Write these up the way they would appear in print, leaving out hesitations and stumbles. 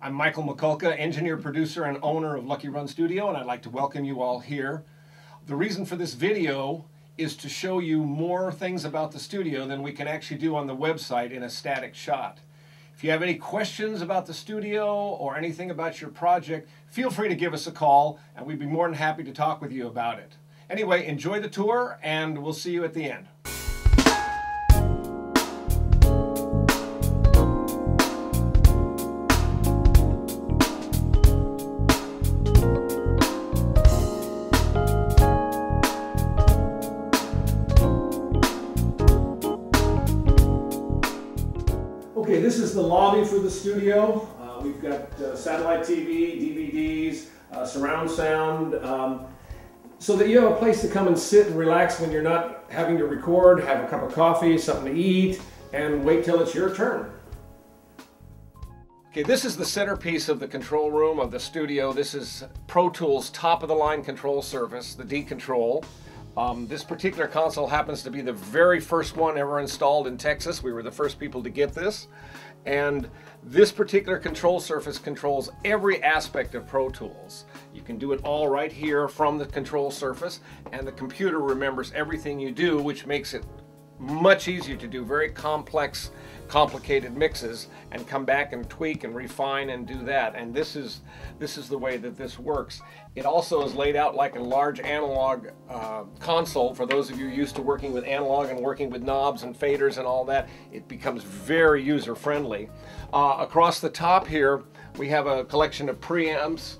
I'm Michael Mikulka, engineer, producer, and owner of Lucky Run Studio, and I'd like to welcome you all here. The reason for this video is to show you more things about the studio than we can actually do on the website in a static shot. If you have any questions about the studio or anything about your project, feel free to give us a call, and we'd be more than happy to talk with you about it. Anyway, enjoy the tour, and we'll see you at the end. Okay, this is the lobby for the studio. We've got satellite TV, DVDs, surround sound, so that you have a place to come and sit and relax when you're not having to record, have a cup of coffee, something to eat, and wait till it's your turn. Okay, this is the centerpiece of the control room of the studio. This is Pro Tools' top-of-the-line control surface, the D-Control. This particular console happens to be the very first one ever installed in Texas. We were the first people to get this. And this particular control surface controls every aspect of Pro Tools. You can do it all right here from the control surface, and the computer remembers everything you do, which makes it much easier to do very complex, complicated mixes and come back and tweak and refine and do that. And this is the way that this works. It also is laid out like a large analog console. For those of you used to working with analog and working with knobs and faders and all that, it becomes very user-friendly. Across the top here, we have a collection of preamps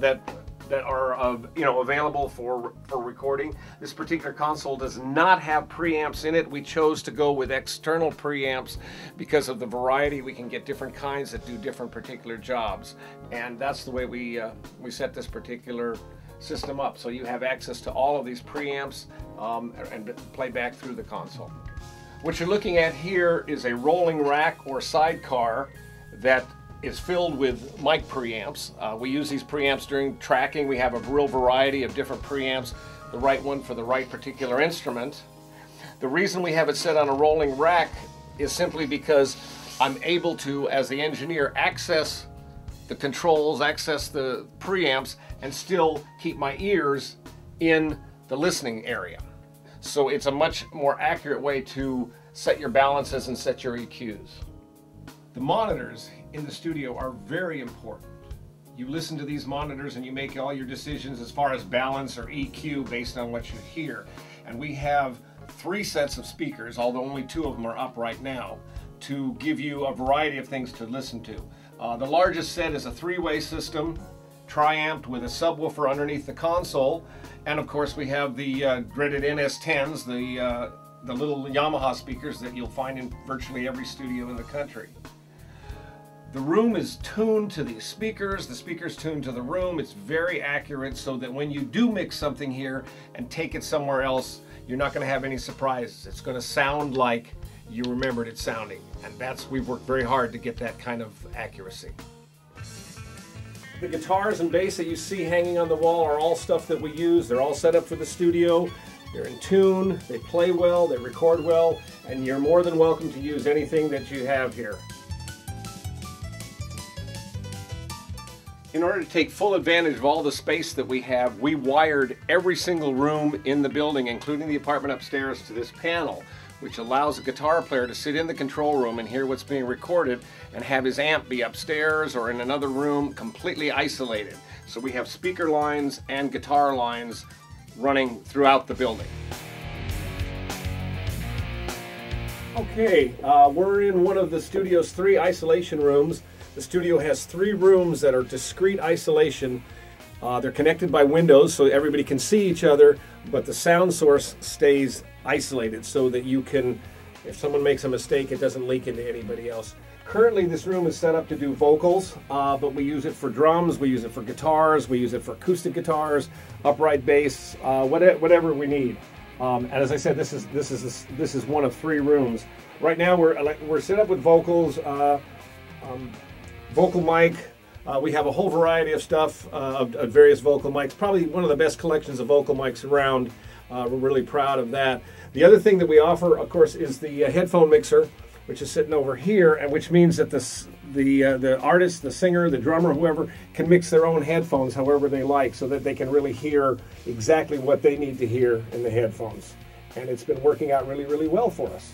that are available for recording. This particular console does not have preamps in it. We chose to go with external preamps because of the variety. We can get different kinds that do different particular jobs, and that's the way we set this particular system up. So you have access to all of these preamps and play back through the console. What you're looking at here is a rolling rack or sidecar that is filled with mic preamps. We use these preamps during tracking. We have a real variety of different preamps, the right one for the right particular instrument. The reason we have it set on a rolling rack is simply because I'm able to, as the engineer, access the controls, access the preamps, and still keep my ears in the listening area. So it's a much more accurate way to set your balances and set your EQs. The monitors in the studio are very important. You listen to these monitors and you make all your decisions as far as balance or EQ based on what you hear. And we have 3 sets of speakers, although only 2 of them are up right now, to give you a variety of things to listen to. The largest set is a 3-way system, tri-amped with a subwoofer underneath the console. And of course we have the dreaded NS10s, the little Yamaha speakers that you'll find in virtually every studio in the country. The room is tuned to the speakers tuned to the room. It's very accurate so that when you do mix something here and take it somewhere else, you're not going to have any surprises. It's going to sound like you remembered it sounding. And we've worked very hard to get that kind of accuracy. The guitars and bass that you see hanging on the wall are all stuff that we use. They're all set up for the studio. They're in tune, they play well, they record well, and you're more than welcome to use anything that you have here. In order to take full advantage of all the space that we have, we wired every single room in the building, including the apartment upstairs, to this panel, which allows a guitar player to sit in the control room and hear what's being recorded and have his amp be upstairs or in another room completely isolated. So we have speaker lines and guitar lines running throughout the building. Okay, we're in one of the studio's 3 isolation rooms. The studio has 3 rooms that are discrete isolation. They're connected by windows so everybody can see each other, but the sound source stays isolated so that you can, if someone makes a mistake, it doesn't leak into anybody else. Currently this room is set up to do vocals, but we use it for drums, we use it for guitars, we use it for acoustic guitars, upright bass, whatever we need. And as I said, this is one of 3 rooms. Right now we're set up with vocals, vocal mic. We have a whole variety of stuff of various vocal mics. Probably one of the best collections of vocal mics around. We're really proud of that. The other thing that we offer, of course, is the headphone mixer, which is sitting over here, and which means that the artist, the singer, the drummer, whoever can mix their own headphones however they like, so that they can really hear exactly what they need to hear in the headphones. And it's been working out really, really well for us.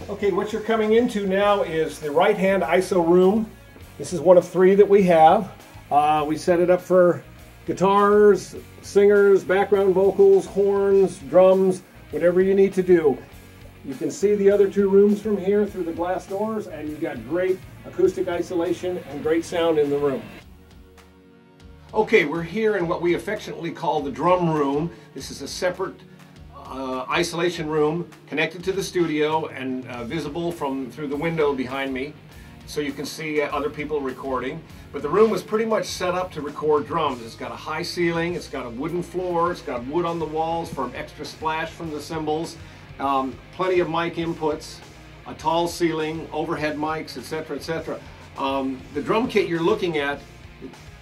Okay, what you're coming into now is the right-hand ISO room. This is one of 3 that we have. We set it up for guitars, singers, background vocals, horns, drums, whatever you need to do. You can see the other 2 rooms from here through the glass doors, and you've got great acoustic isolation and great sound in the room. Okay, we're here in what we affectionately call the drum room. This is a separate isolation room connected to the studio and visible through the window behind me, so you can see other people recording. But the room was pretty much set up to record drums. It's got a high ceiling, it's got a wooden floor, it's got wood on the walls for an extra splash from the cymbals, plenty of mic inputs, a tall ceiling, overhead mics, etc., etc. The drum kit you're looking at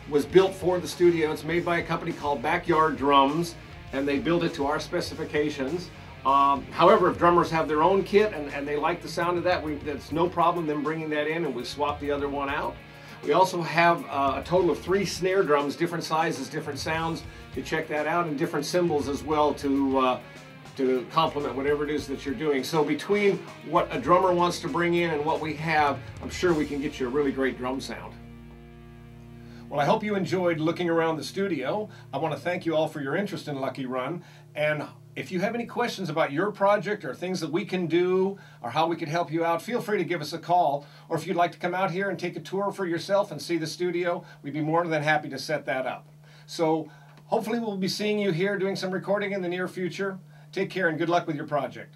was built for the studio. It's made by a company called Backyard Drums, and they built it to our specifications. However, if drummers have their own kit and they like the sound of that, that's no problem them bringing that in, and we swap the other one out. We also have a total of 3 snare drums, different sizes, different sounds, to check that out, and different cymbals as well to complement whatever it is that you're doing. So between what a drummer wants to bring in and what we have, I'm sure we can get you a really great drum sound. Well, I hope you enjoyed looking around the studio. I want to thank you all for your interest in Lucky Run, and if you have any questions about your project or things that we can do or how we can help you out, feel free to give us a call. Or if you'd like to come out here and take a tour for yourself and see the studio, we'd be more than happy to set that up. So hopefully we'll be seeing you here doing some recording in the near future. Take care and good luck with your project.